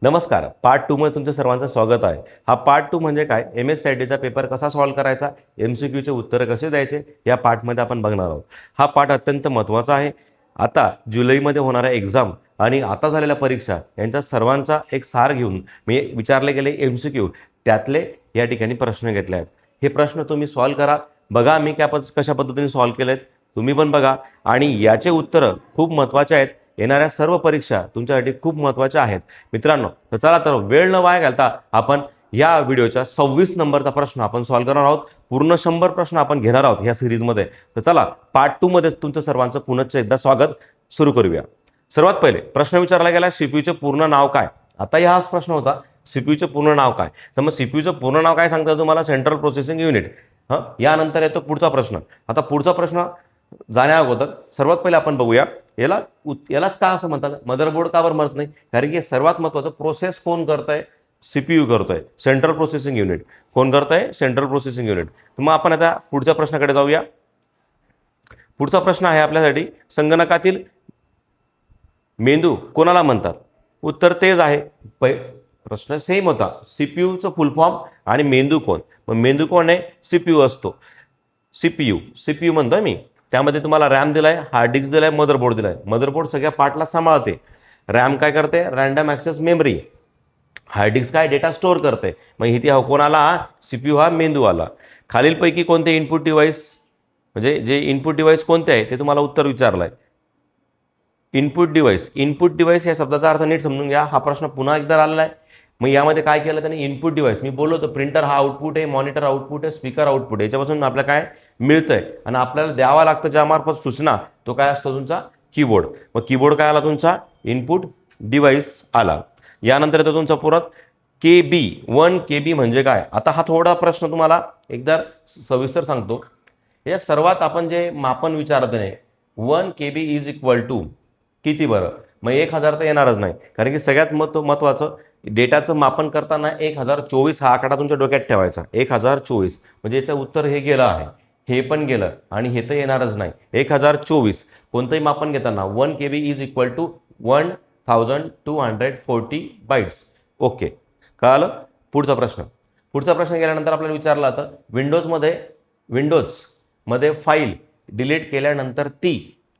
नमस्कार. पार्ट 2 मध्ये तुमचं सर्वांचं स्वागत आहे. हा पार्ट 2 म्हणजे काय, MS-CITचा पेपर कसा सॉल्व्ह करायचा, MCQचे उत्तरं कसे द्यायचे, या पार्टमध्ये आपण बघणार आहोत. हा पार्ट अत्यंत महत्त्वाचा आहे. आता जुलैमध्ये होणाऱ्या एक्झाम आणि आता झालेल्या परीक्षा यांच्या सर्वांचा एक सार घेऊन मी विचारले गेले MCQ त्यातले या ठिकाणी प्रश्न घेतले आहेत. हे प्रश्न तुम्ही सॉल्व्ह करा. बघा मी कशा पद्धतीने सॉल्व्ह केलेत, तुम्ही पण बघा आणि याचे उत्तरं खूप महत्त्वाचे आहेत. येणाऱ्या सर्व परीक्षा तुमच्यासाठी खूप महत्त्वाच्या आहेत मित्रांनो. तर चला तर वेळ न वाया घालता आपण या व्हिडिओच्या 26 नंबरचा प्रश्न आपण सॉल्व्ह करणार आहोत. पूर्ण 100 प्रश्न आपण घेणार आहोत या सिरीजमध्ये. तर चला पार्ट 2 मध्ये तुमचं सर्वांचं पुन्हा एकदा स्वागत. सुरू करूया. सर्वात पहिले प्रश्न विचारला गेला, सीपीयूचे पूर्ण नाव काय. आता हाच प्रश्न होता, सीपीयूचे पूर्ण नाव काय. तर मग सीपीयूचं पूर्ण नाव काय सांगतात तुम्हाला, सेंट्रल प्रोसेसिंग युनिट. यानंतर येतो पुढचा प्रश्न. आता पुढचा प्रश्न जाण्या अगोदर सर्वात पहिले आपण बघूया यालाच का असं म्हणतात, मदरबोर्ड का बरं म्हणत नाही. कारण की सर्वात महत्त्वाचं प्रोसेस कोण करतंय, सीपीयू करतोय, सेंट्रल प्रोसेसिंग युनिट. कोण करतंय, सेंट्रल प्रोसेसिंग युनिट. तर मग आपण आता पुढच्या प्रश्नाकडे जाऊया. पुढचा प्रश्न आहे आपल्यासाठी, संगणकातील मेंदू कोणाला म्हणतात. उत्तर तेच आहे. प्रश्न सेम होता, सीपीयूचं फुल फॉर्म आणि मेंदू कोण. मग मेंदू कोण आहे, सीपीयू असतो. सीपीयू म्हणतोय मी. त्यामध्ये तुम्हाला रॅम दिलाय, हार्ड डिस्क दिलाय, मदरबोर्ड दिलाय. मदरबोर्ड सगळ्या पार्टला सांभाळते. रॅम काय करते, random access memory. Hard disk काय, डेटा स्टोअर करते. मग इथे कोण आला, सीपीयू हा मेंदू आला. खालीलपैकी कोणते इनपुट डिव्हाइस, म्हणजे जे इनपुट डिव्हाइस कोणते आहे ते तुम्हाला उत्तर विचारलंय. इनपुट डिव्हाइस या शब्दाचा अर्थ नीट समजून घ्या. हा प्रश्न पुन्हा एकदा आलेला आहे. मग यामध्ये काय केलं त्याने, इनपुट डिव्हाइस. मी बोललो होतो प्रिंटर हा आउटपुट आहे, मॉनिटर आउटपुट आहे, स्पीकर आउटपुट आहे. याच्यापासून आपल्याला काय मिळतंय आणि आपल्याला द्यावा लागतं ज्यामार्फत सूचना, तो काय असतो तुमचा कीबोर्ड. मग कीबोर्ड काय आला तुमचा, इनपुट डिव्हाइस आला. यानंतर येतो तुमचा परत KB. 1 KB म्हणजे काय. आता हा थोडा प्रश्न तुम्हाला एकदा सविस्तर सांगतो. या सर्वात आपण जे मापन विचारत नाही, 1 KB इज इक्वल टू किती बरं. मग 1000 तर येणारच नाही, कारण की सगळ्यात महत्त्वाचं डेटाचं मापन करताना 1024 हा आकडा तुमच्या डोक्यात ठेवायचा. 1024 म्हणजे याचं उत्तर हे गेलं आहे, हे पण गेलं आणि हे तर येणारच नाही. 1024 कोणतंही मापन घेताना 1 KB is equal to 1240 bytes. Okay, कळालं. पुढचा प्रश्न गेल्यानंतर आपल्याला विचारला आता, विंडोजमध्ये फाईल डिलीट केल्यानंतर ती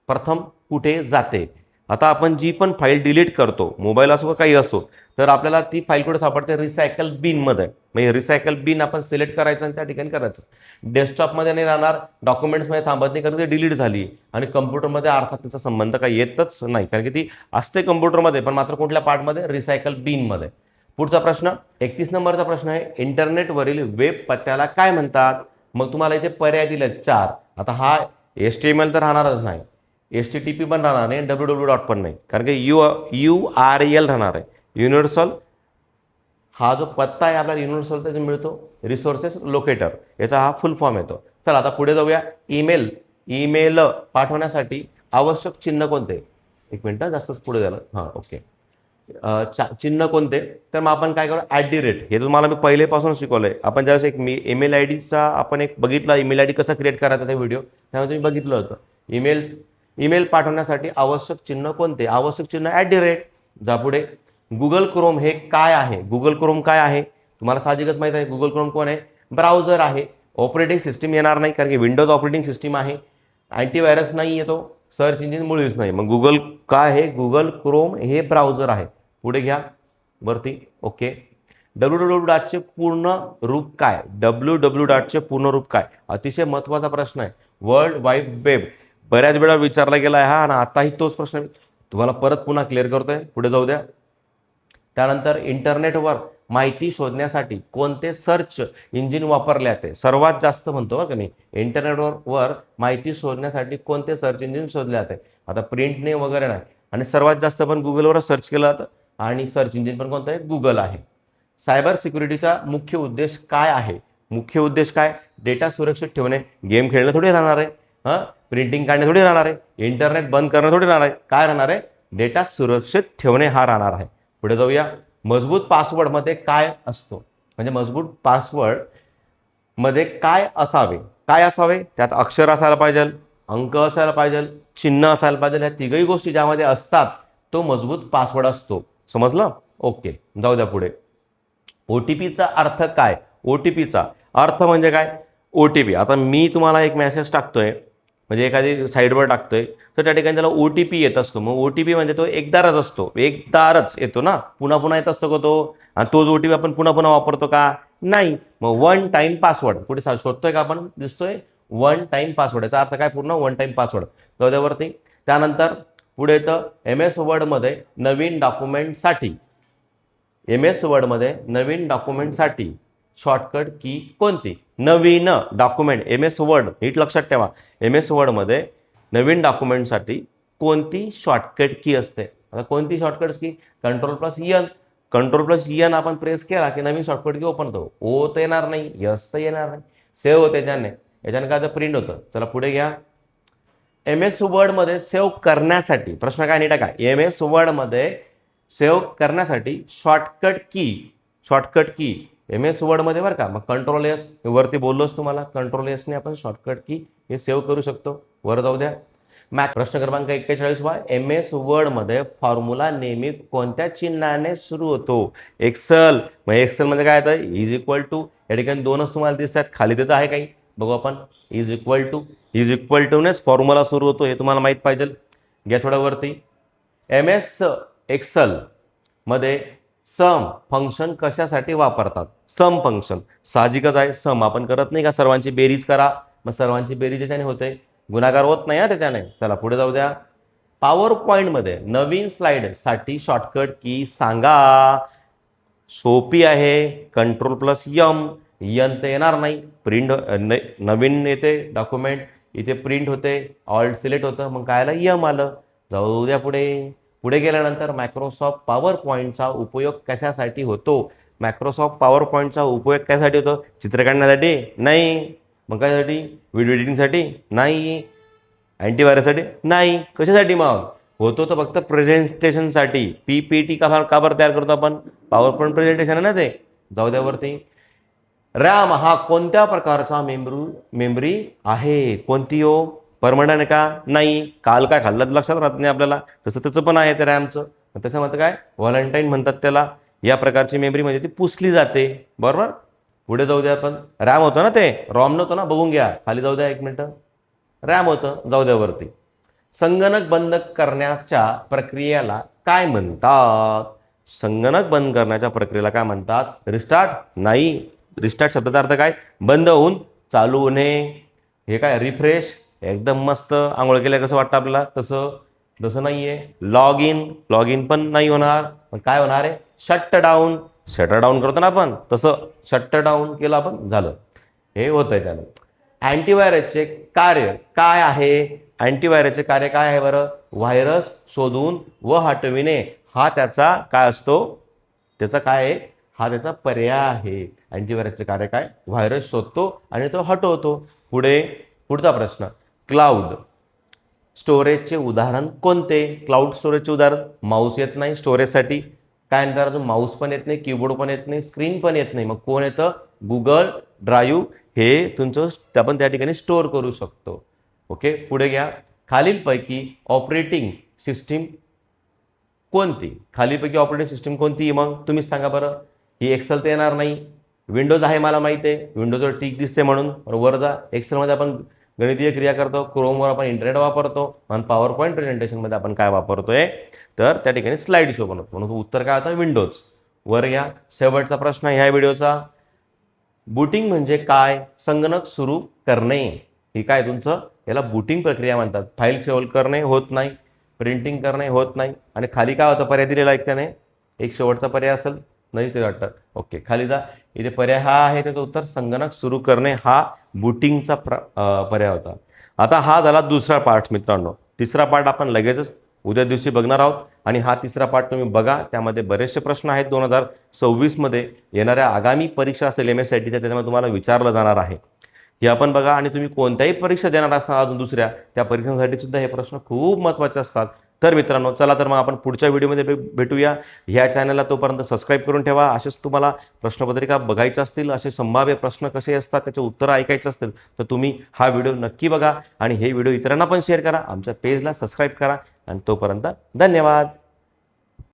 प्रथम कुठे जाते. आता आपण जी पण फाईल डिलीट करतो, मोबाईल असो काही असो, तर आपल्याला ती फाईल कुठे सापडते, रिसायकल बिनमध्ये. म्हणजे रिसायकल बिन आपण सिलेक्ट करायचं आणि त्या ठिकाणी करायचं. डेस्कटॉपमध्ये नाही राहणार, डॉक्युमेंट्समध्ये थांबत नाही, कारण ती डिलीट झाली. आणि कम्प्युटरमध्ये अर्थात त्याचा संबंध काही येतच नाही, कारण की ती असते कम्प्युटरमध्ये, पण मात्र कुठल्या पार्टमध्ये, रिसायकल बिनमध्ये. पुढचा प्रश्न 31 नंबरचा प्रश्न आहे, इंटरनेटवरील वेब पत्त्याला काय म्हणतात. मग तुम्हाला इथे पर्याय दिले 4. आता हा HTML तर राहणारच नाही, HTTP पण राहणार नाही, www. पण नाही, कारण की URL राहणार आहे. युनिव्हर्सल हा जो पत्ता आहे आपल्याला युनिव्हर्सल त्याचा मिळतो, रिसोर्सेस लोकेटर, याचा हा फुल फॉर्म येतो. चला आता पुढे जाऊया. ईमेल पाठवण्यासाठी आवश्यक चिन्ह कोणते. एक मिनिट, जास्तच पुढे झालं. ओके. चिन्ह कोणते, तर मग आपण काय करू, @. हे तुम्हाला मी पहिलेपासून शिकवलंय. आपण ज्यावेळेस एक ईमेल आय डीचा आपण एक बघितला, ईमेल आय डी कसा क्रिएट करायचा ते व्हिडिओ, त्यामध्ये तुम्ही बघितलं होतं. ईमेल पाठवण्यासाठी आवश्यक चिन्ह कोणते, आवश्यक चिन्ह @. पुढे गुगल क्रोम हे काय आहे. गुगल क्रोम काय आहे तुम्हाला साहजिकच माहित आहे. गुगल क्रोम कोण आहे, ब्राउझर आहे. ऑपरेटिंग सिस्टीम येणार नाही, कारण की विंडोज ऑपरेटिंग सिस्टीम आहे. अँटीव्हायरस नाही येतो, सर्च इंजिन मुळीच नाही. मग गुगल काय आहे, गुगल क्रोम हे ब्राउझर आहे. पुढे घ्या वरती. ओके. www.चे पूर्ण रूप काय, www.चे पूर्ण रूप काय. अतिशय महत्त्वाचा प्रश्न आहे. वर्ल्ड वाईड वेब बऱ्याच वेळा विचारला गेला आहे हा, आणि आताही तोच प्रश्न तुम्हाला परत पुन्हा क्लिअर करतोय. पुढे जाऊ द्या. त्यानंतर इंटरनेटवर माहिती शोधण्यासाठी कोणते सर्च इंजिन वापरले जाते. सर्वात जास्त म्हणतो बरं का मी, इंटरनेटवर माहिती शोधण्यासाठी कोणते सर्च इंजिन शोधले जाते. आता प्रिंटने वगैरे नाही, आणि सर्वात जास्त पण गुगलवर सर्च केलं जातं, आणि सर्च इंजिन पण कोणतं आहे, गुगल आहे. सायबर सिक्युरिटीचा मुख्य उद्देश काय आहे. मुख्य उद्देश काय, डेटा सुरक्षित ठेवणे. गेम खेळणं थोडी राहणार आहे, प्रिंटिंग काढणे थोडी राहणार आहे, इंटरनेट बंद करणं थोडी राहणार आहे. काय राहणार आहे, डेटा सुरक्षित ठेवणे हा राहणार आहे. पुढे जाऊया. मजबूत पासवर्डमध्ये काय असतो, म्हणजे मजबूत पासवर्ड मध्ये काय असावे. त्यात अक्षर असायला पाहिजे, अंक असायला पाहिजे, चिन्ह असायला पाहिजे. या तिघही गोष्टी ज्यामध्ये असतात तो मजबूत पासवर्ड असतो. समजलं. ओके, जाऊ द्या पुढे. OTPचा अर्थ काय? OTPचा अर्थ म्हणजे काय? OTP, आता मी तुम्हाला एक मेसेज टाकतोय, म्हणजे एखादी साईडवर टाकतोय, तर त्या ठिकाणी त्याला OTP येत असतो. मग OTP म्हणजे तो एकदारच असतो, एकदारच येतो ना, पुन्हा पुन्हा येत असतो का तो? आणि तोच OTP आपण पुन्हा पुन्हा वापरतो का? नाही. मग वन टाइम पासवर्ड पुढे शोधतोय का आपण? दिसतोय वन टाइम पासवर्ड, याचा अर्थ काय पूर्ण? One time password. त्यावरती त्यानंतर पुढे येतं MS वर्डमध्ये नवीन डॉक्युमेंटसाठी, MS वर्डमध्ये नवीन डॉक्युमेंटसाठी शॉर्टकट की कोणती? नवीन डॉक्युमेंट, MS वर्ड, नीट लक्षात ठेवा, MS वर्डमध्ये नवीन डॉक्युमेंटसाठी कोणती शॉर्टकट की असते? आता कोणती शॉर्टकट की? कंट्रोल+N. कंट्रोल+N आपण प्रेस केला की नवीन शॉर्टकट की ओपन होतो. ओ तर येणार नाही, यस तर येणार नाही, सेव्ह होते याच्याने काय तर प्रिंट होतं. चला पुढे घ्या. MS वर्डमध्ये सेव्ह करण्यासाठी, प्रश्न काय नीट आहे का? MS वर्डमध्ये सेव्ह करण्यासाठी शॉर्टकट की MS वर्डमध्ये बरं का. मग कंट्रोल+S, वरती बोललोच तुम्हाला, कंट्रोल+Sने आपण शॉर्टकट की हे सेव्ह करू शकतो. वर जाऊ द्या. प्रश्न क्रमांक 41 वा, MS वर्डमध्ये फॉर्म्युला नेहमी कोणत्या चिन्हाने सुरू होतो? एक्सेल. मग एक्सेल म्हणजे काय येतं? इज इक्वल टू, या ठिकाणी दोनच तुम्हाला दिसतात, खाली त्याचं आहे काही बघू आपण. इज इक्वल टूनेच फॉर्म्युला सुरू होतो, हे तुम्हाला माहीत पाहिजे. घ्या थोडं वरती. MS एक्सेल मध्ये सम फंक्शन कशासाठी वापरतात? सम फंक्शन साहजिकच आहे, सम आपण करत नाही का, सर्वांची बेरीज करा, मग सर्वांची बेरीज त्याच्याने होते, गुणाकार होत नाही त्याच्याने. चला पुढे जाऊ द्या. पॉवर पॉईंटमध्ये नवीन स्लाइडसाठी शॉर्टकट की सांगा. सोपी आहे, कंट्रोल+M. N तर येणार नाही, प्रिंट नवीन येते डॉक्युमेंट, इथे प्रिंट होते, ऑल्ट सिलेक्ट होतं, मग काय आलं? M आलं. जाऊ द्या पुढे गेल्यानंतर मायक्रोसॉफ्ट पॉवर पॉईंटचा उपयोग कशासाठी होतो? मायक्रोसॉफ्ट पॉवर पॉईंटचा उपयोग कशासाठी होतो? चित्र काढण्यासाठी? नाही. मग कशासाठी? व्हिडिओ एडिटिंगसाठी? नाही. अँटीव्हायरससाठी? नाही. कशासाठी मग होतो? तर फक्त प्रेझेंटेशनसाठी. PPT का बरं तयार करतो आपण? पॉवर पॉईंट प्रेझेंटेशन आहे ना ते. जाऊ द्या वरती. रॅम हा कोणत्या प्रकारचा मेमरी आहे? कोणती हो? परमनंट आहे का? नाही. काल काय खाल्लं लक्षात राहत नाही आपल्याला, तसं त्याचं पण आहे ते रॅमचं. तसं म्हणतं काय? व्हॉलंटाईन म्हणतात त्याला. या प्रकारची मेमरी म्हणजे ती पुसली जाते, बरोबर. पुढे जाऊ द्या आपण. रॅम होतं ना ते, रॉम नव्हतं ना, बघून घ्या खाली. जाऊ द्या 1 मिनिट. रॅम होतं. जाऊ द्या वरती. संगणक बंद करण्याच्या प्रक्रियेला काय म्हणतात? संगणक बंद करण्याच्या प्रक्रियेला काय म्हणतात? रिस्टार्ट? नाही. रिस्टार्ट शब्दाचा अर्थ काय? बंद होऊन चालू होणे. हे काय? रिफ्रेश. एकदम मस्त, आंघोळ केल्या कसं वाटतं आपल्याला तसं नाहीये. लॉग इन पण नाही होणार. मग काय होणार आहे? शट डाऊन करतो ना आपण, तसं शट डाऊन केलं आपण, झालं. हे होतंय त्यानं. अँटीव्हायरसचे कार्य काय आहे? अँटीव्हायरसचे कार्य काय आहे बरं? व्हायरस शोधून व हटविणे हा त्याचा काय असतो? त्याचा काय आहे? हा त्याचा पर्याय आहे. अँटीव्हायरसचे कार्य काय? व्हायरस शोधतो आणि तो हटवतो. पुढचा प्रश्न. क्लाउड स्टोरेजचे उदाहरण कोणते? क्लाउड स्टोरेजचे उदाहरण, माऊस येत नाही स्टोरेजसाठी, काय नंतर अजून माऊस पण येत नाही, कीबोर्ड पण येत नाही, स्क्रीन पण येत नाही, मग कोण येतं? Google drive. हे तुमचं आपण त्या ठिकाणी स्टोअर करू शकतो. ओके, पुढे घ्या. खालीलपैकी ऑपरेटिंग सिस्टीम कोणती? खालीलपैकी ऑपरेटिंग सिस्टीम कोणती? मग तुम्हीच सांगा बरं. ही एक्सेल तर येणार नाही. विंडोज आहे, मला माहिती आहे, विंडोजवर टिक दिसते म्हणून. वर जा. एक्सेलमध्ये आपण गणितीय क्रिया करतो, क्रोमवर आपण इंटरनेट वापरतो, आणि पॉवर पॉईंट प्रेझेंटेशनमध्ये आपण काय वापरतोय? तर त्या ठिकाणी स्लाइड शो बनवतो, म्हणून उत्तर काय होतं? विंडोज. वर या. शेवटचा प्रश्न ह्या व्हिडिओचा. बूटिंग म्हणजे काय? संगणक सुरू करणे. ही काय तुमचं? याला बूटिंग प्रक्रिया म्हणतात. फाईल सेव्ह करणे होत नाही, प्रिंटिंग करणे होत नाही, आणि खाली काय होतं? पर्याय दिलेला आहे त्याने, एक शेवटचा पर्याय असेल, नाही ते वाटतं. ओके, खाली जा. इथे पर्याय हा आहे, त्याचं उत्तर संगणक सुरू करणे हा बूटिंगचा पर्याय होता. आता हा झाला दुसरा पार्ट मित्रांनो. तिसरा पार्ट आपण लगेचच उद्या दिवशी बघणार आहोत, आणि हा तिसरा पार्ट तुम्ही बघा. त्यामध्ये बरेचसे प्रश्न आहेत 2026 मध्ये येणाऱ्या आगामी परीक्षा असेल MSITच्या, त्याच्यामध्ये तुम्हाला विचारलं जाणार आहे. हे आपण बघा, आणि तुम्ही कोणत्याही परीक्षा देणार असता अजून दुसऱ्या, त्या परीक्षांसाठी सुद्धा हे प्रश्न खूप महत्त्वाचे असतात. तर मित्रांनो, चला तर मग आपण पुढच्या व्हिडिओमध्ये भेटूया. ह्या चॅनलला तोपर्यंत सबस्क्राईब करून ठेवा. असेच तुम्हाला प्रश्नपत्रिका बघायच्या असतील, असे संभाव्य प्रश्न कसे असतात, त्याचे उत्तरं ऐकायचं असतील, तर तुम्ही हा व्हिडिओ नक्की बघा, आणि हे व्हिडिओ इतरांना पण शेअर करा. आमच्या पेजला सबस्क्राईब करा, आणि तोपर्यंत धन्यवाद.